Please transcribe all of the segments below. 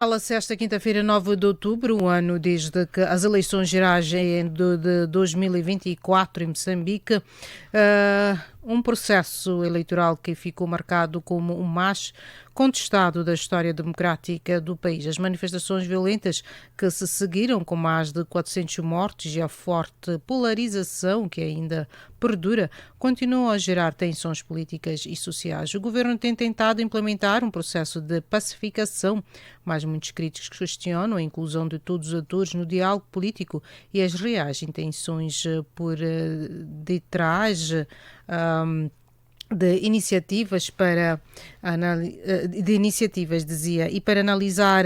Fala-se esta quinta-feira, 9 de outubro, o ano desde que as eleições gerais de 2024 em Moçambique, um processo eleitoral que ficou marcado como o mais contestado da história democrática do país. As manifestações violentas que se seguiram, com mais de 400 mortes e a forte polarização que ainda perdura, continuam a gerar tensões políticas e sociais. O governo tem tentado implementar um processo de pacificação, mas muitos críticos questionam a inclusão de todos os atores no diálogo político e as reais intenções por detrás de iniciativas dizia, e para analisar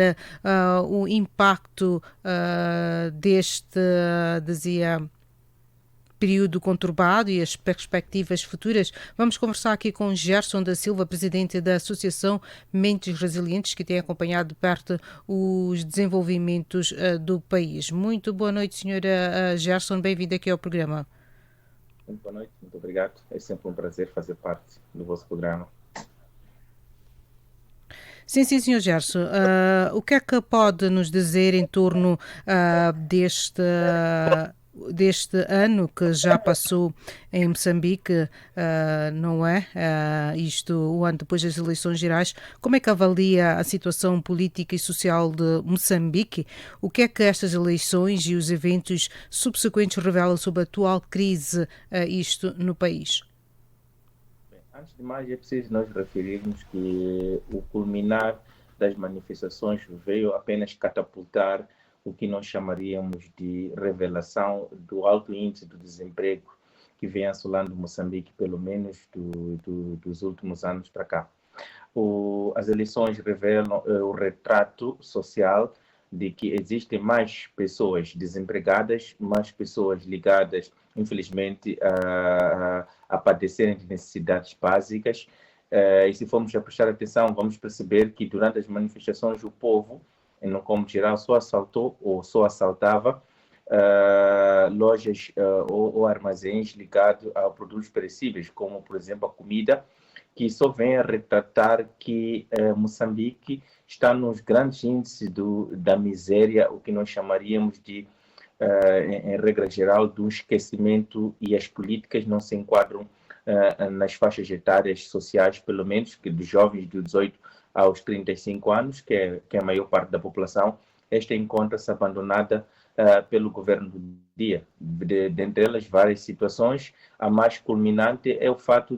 o impacto deste, dizia, período conturbado e as perspectivas futuras. Vamos conversar aqui com Gerson da Silva, presidente da Associação Mentes Resilientes, que tem acompanhado de perto os desenvolvimentos do país. Muito boa noite, senhora Gerson, bem-vindo aqui ao programa. Muito boa noite, muito obrigado. É sempre um prazer fazer parte do vosso programa. Sim, senhor Gerson. O que é que pode nos dizer em torno deste ano que já passou em Moçambique, não é? Isto, o ano depois das eleições gerais. Como é que avalia a situação política e social de Moçambique? O que é que estas eleições e os eventos subsequentes revelam sobre a atual crise, isto no país? Bem, antes de mais, é preciso nós referirmos que o culminar das manifestações veio apenas catapultar o que nós chamaríamos de revelação do alto índice do desemprego que vem assolando Moçambique, pelo menos dos últimos anos para cá. As eleições revelam o retrato social de que existem mais pessoas desempregadas, mais pessoas ligadas, infelizmente, a padecerem de necessidades básicas. E se formos a prestar atenção, vamos perceber que durante as manifestações o povo, no como geral, só assaltou ou só assaltava lojas ou armazéns ligados a produtos perecíveis, como, por exemplo, a comida, que só vem a retratar que Moçambique está nos grandes índices da miséria, o que nós chamaríamos de, em regra geral, do esquecimento, e as políticas não se enquadram nas faixas etárias sociais, pelo menos, que dos jovens de 18 aos 35 anos, que é a maior parte da população. Esta encontra-se abandonada pelo governo do dia. Dentre elas, várias situações. A mais culminante é o fato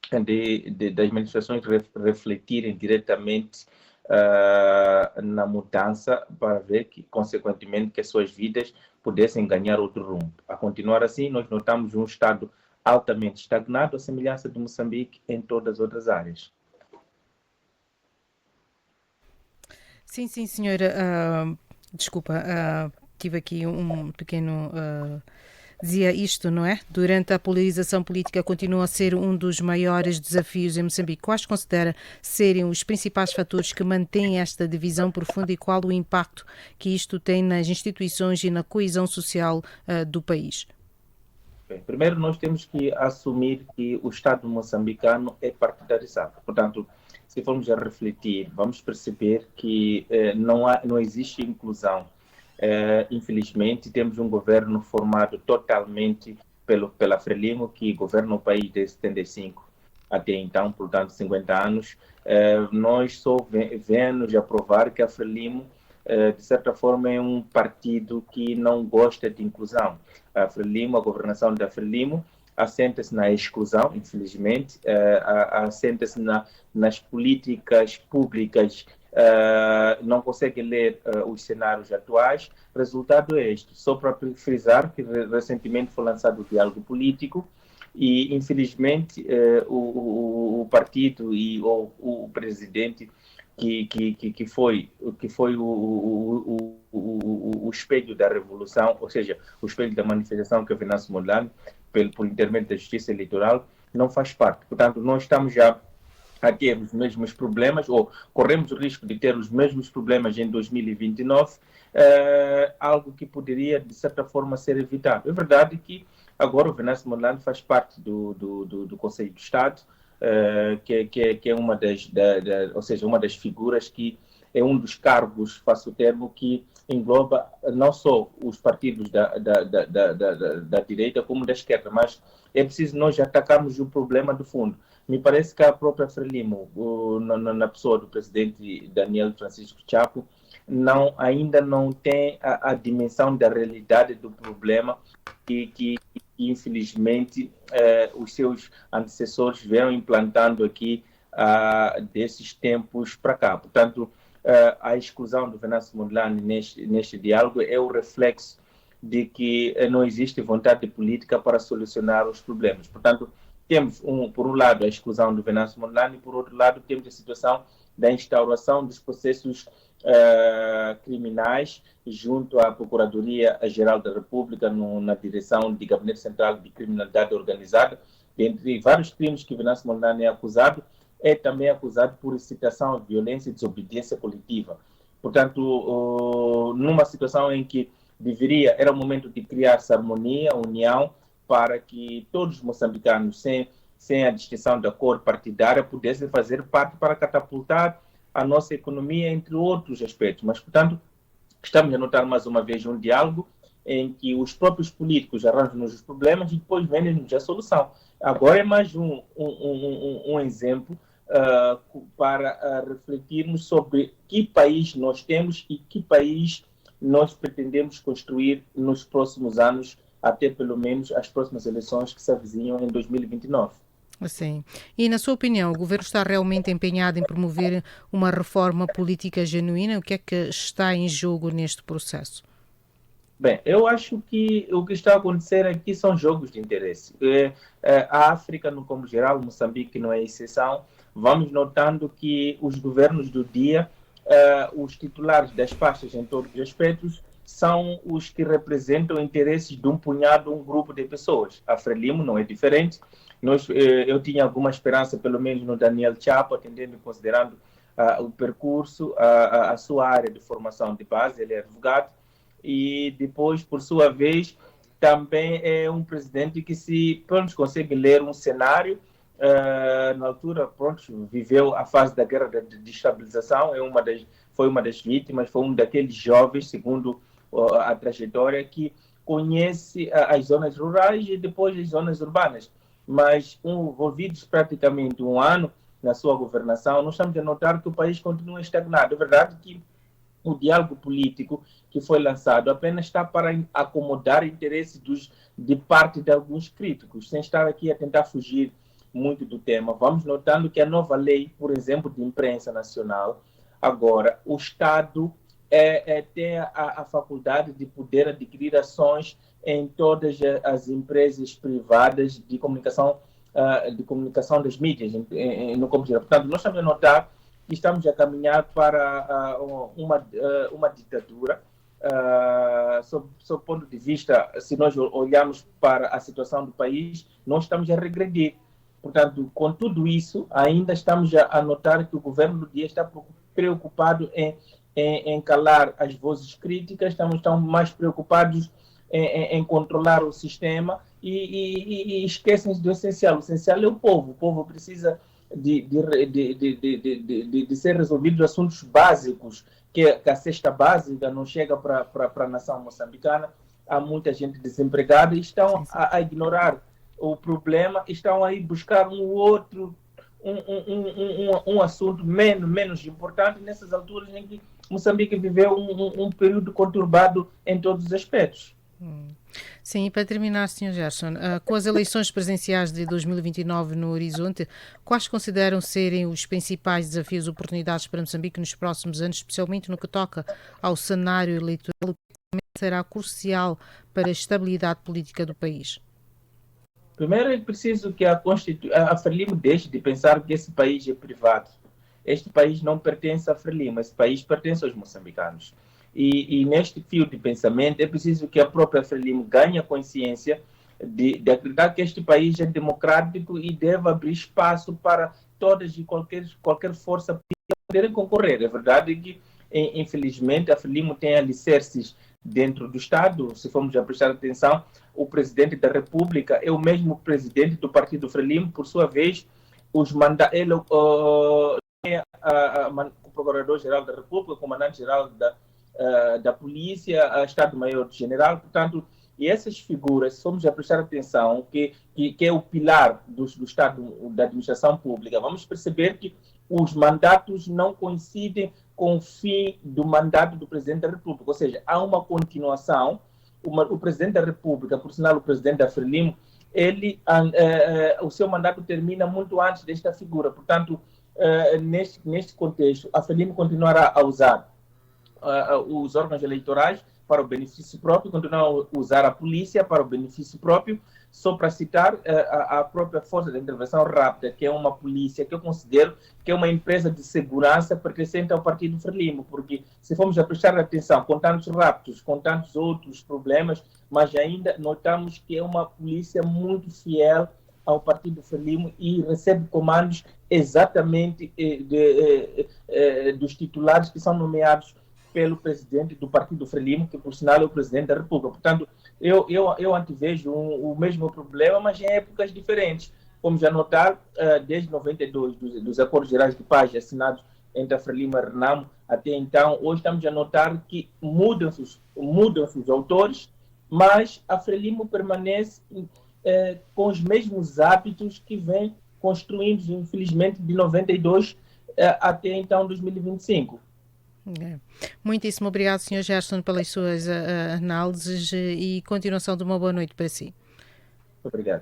das manifestações refletirem diretamente na mudança, para ver que, consequentemente, que as suas vidas pudessem ganhar outro rumo. A continuar assim, nós notamos um Estado altamente estagnado, à semelhança de Moçambique em todas as outras áreas. Sim, sim, senhora. Desculpa, tive aqui um pequeno. Dizia isto, não é? Durante a polarização política continua a ser um dos maiores desafios em Moçambique. Quais considera serem os principais fatores que mantêm esta divisão profunda e qual o impacto que isto tem nas instituições e na coesão social do país? Bem, primeiro, nós temos que assumir que o Estado moçambicano é partidarizado. Portanto, se formos a refletir, vamos perceber que não existe inclusão. Infelizmente, temos um governo formado totalmente pela Frelimo, que governa o país desde 75 até então, portanto, 50 anos. Nós só vemos a provar que a Frelimo, de certa forma, é um partido que não gosta de inclusão. A Frelimo, a governação da Frelimo, assenta-se na exclusão, infelizmente, assenta-se nas políticas públicas, não consegue ler os cenários atuais. Resultado é este. Só para frisar que recentemente foi lançado o diálogo político e, infelizmente, o partido e o presidente que foi o espelho da revolução, ou seja, o espelho da manifestação, que é o Venâncio Mondlane, por intermédio da justiça eleitoral, não faz parte. Portanto, nós estamos já a ter os mesmos problemas, ou corremos o risco de ter os mesmos problemas em 2029, algo que poderia, de certa forma, ser evitado. É verdade que agora o Venâncio Mondlane faz parte do Conselho de Estado, que é uma ou seja, uma das figuras que é um dos cargos, faço o termo, que engloba não só os partidos da direita como da esquerda, mas é preciso nós atacarmos o problema do fundo. Me parece que a própria Frelimo, na pessoa do presidente Daniel Francisco Chapo, ainda não tem a dimensão da realidade do problema que infelizmente, os seus antecessores vieram implantando aqui desses tempos para cá. Portanto, a exclusão do Venâncio Mondlane neste diálogo é o reflexo de que não existe vontade política para solucionar os problemas. Portanto, temos, por um lado, a exclusão do Venâncio Mondlane e, por outro lado, temos a situação da instauração dos processos criminais junto à Procuradoria-Geral da República na direção do Gabinete Central de Criminalidade Organizada. Dentre vários crimes que Venâncio Mondlane é também acusado por incitação à violência e desobediência coletiva. Portanto, numa situação em que era o momento de criar-se harmonia, união, para que todos os moçambicanos, sem a distinção da cor partidária, pudessem fazer parte para catapultar a nossa economia, entre outros aspectos. Mas, portanto, estamos a notar mais uma vez um diálogo em que os próprios políticos arranjam-nos os problemas e depois vendem-nos a solução. Agora é mais um exemplo para refletirmos sobre que país nós temos e que país nós pretendemos construir nos próximos anos, até pelo menos as próximas eleições que se avizinham em 2029. Sim. E, na sua opinião, o governo está realmente empenhado em promover uma reforma política genuína? O que é que está em jogo neste processo? Bem, eu acho que o que está a acontecer aqui são jogos de interesse. A África, no como geral, Moçambique não é exceção, vamos notando que os governos do dia, os titulares das pastas em todos os aspectos, são os que representam interesses de um punhado, um grupo de pessoas. A Frelimo não é diferente. Eu tinha alguma esperança, pelo menos no Daniel Chapo, atendendo e considerando o percurso, a sua área de formação de base, ele é advogado, e depois, por sua vez, também é um presidente que consegue ler um cenário. Na altura, viveu a fase da guerra de destabilização, foi uma das vítimas, foi um daqueles jovens, segundo a trajetória, que conhece as zonas rurais e depois as zonas urbanas. Mas, envolvidos praticamente um ano na sua governação, nós estamos a notar que o país continua estagnado. É verdade que o diálogo político que foi lançado apenas está para acomodar interesses de parte de alguns críticos, sem estar aqui a tentar fugir muito do tema. Vamos notando que a nova lei, por exemplo, de imprensa nacional, agora o Estado tem a faculdade de poder adquirir ações em todas as empresas privadas de comunicação das mídias, no computador. Portanto, nós estamos a notar que estamos a caminhar para uma ditadura, sob o ponto de vista, se nós olharmos para a situação do país, nós estamos a regredir. Portanto, com tudo isso, ainda estamos a notar que o governo do dia está preocupado em calar as vozes críticas, estão mais preocupados em controlar o sistema e esquecem do essencial. O essencial é o povo. O povo precisa de ser resolvidos assuntos básicos, que a cesta básica não chega para a nação moçambicana. Há muita gente desempregada e estão a ignorar o problema, estão a ir buscar um assunto menos importante nessas alturas em que Moçambique viveu um período conturbado em todos os aspectos. Sim, e para terminar, Sr. Gerson, com as eleições presidenciais de 2029 no horizonte, quais consideram serem os principais desafios e oportunidades para Moçambique nos próximos anos, especialmente no que toca ao cenário eleitoral, que será crucial para a estabilidade política do país? Primeiro é preciso que a Frelimo deixe de pensar que esse país é privado. Este país não pertence à Frelimo, esse país pertence aos moçambicanos. E neste fio de pensamento é preciso que a própria Frelimo ganhe a consciência de acreditar que este país é democrático e deve abrir espaço para todas e qualquer força política poderem concorrer. É verdade que, infelizmente, a Frelimo tem alicerces dentro do Estado. Se formos a prestar atenção, o presidente da República é o mesmo presidente do Partido Frelimo, por sua vez, ele Procurador-Geral da República, Comandante-Geral da Polícia, Estado-Maior-General. Portanto, e essas figuras, se formos a prestar atenção, que é o pilar do Estado, da administração pública, vamos perceber que os mandatos não coincidem com o fim do mandato do Presidente da República, ou seja, há uma continuação. O Presidente da República, por sinal o Presidente da Frelimo, o seu mandato termina muito antes desta figura. Portanto, neste contexto, a Frelimo continuará a usar os órgãos eleitorais para o benefício próprio, continuar a usar a polícia para o benefício próprio. Só para citar a própria Força de Intervenção Rápida, que é uma polícia que eu considero que é uma empresa de segurança pertencente ao Partido Frelimo, porque se formos a prestar atenção, com tantos raptos, com tantos outros problemas, mas ainda notamos que é uma polícia muito fiel ao Partido Frelimo e recebe comandos exatamente dos titulares que são nomeados pelo presidente do Partido Frelimo, que por sinal é o presidente da República. Portanto, eu antevejo o mesmo problema, mas em épocas diferentes. Vamos já notar, desde 92, dos Acordos Gerais de Paz assinados entre a Frelimo e a Renamo, até então, hoje estamos a notar que mudam-se os autores, mas a Frelimo permanece com os mesmos hábitos que vem construindo, infelizmente, de 92 até então 2025. Muitíssimo obrigado, Sr. Gerson, pelas suas análises e continuação de uma boa noite para si. Obrigado.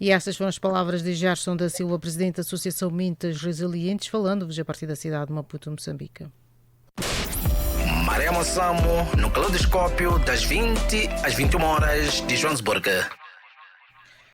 E estas foram as palavras de Gerson da Silva, presidente da Associação Mintas Resilientes, falando-vos a partir da cidade de Maputo, Moçambique. Maremo Samo, no Caleidoscópio, das 20 às 21 horas de Joanesburgo.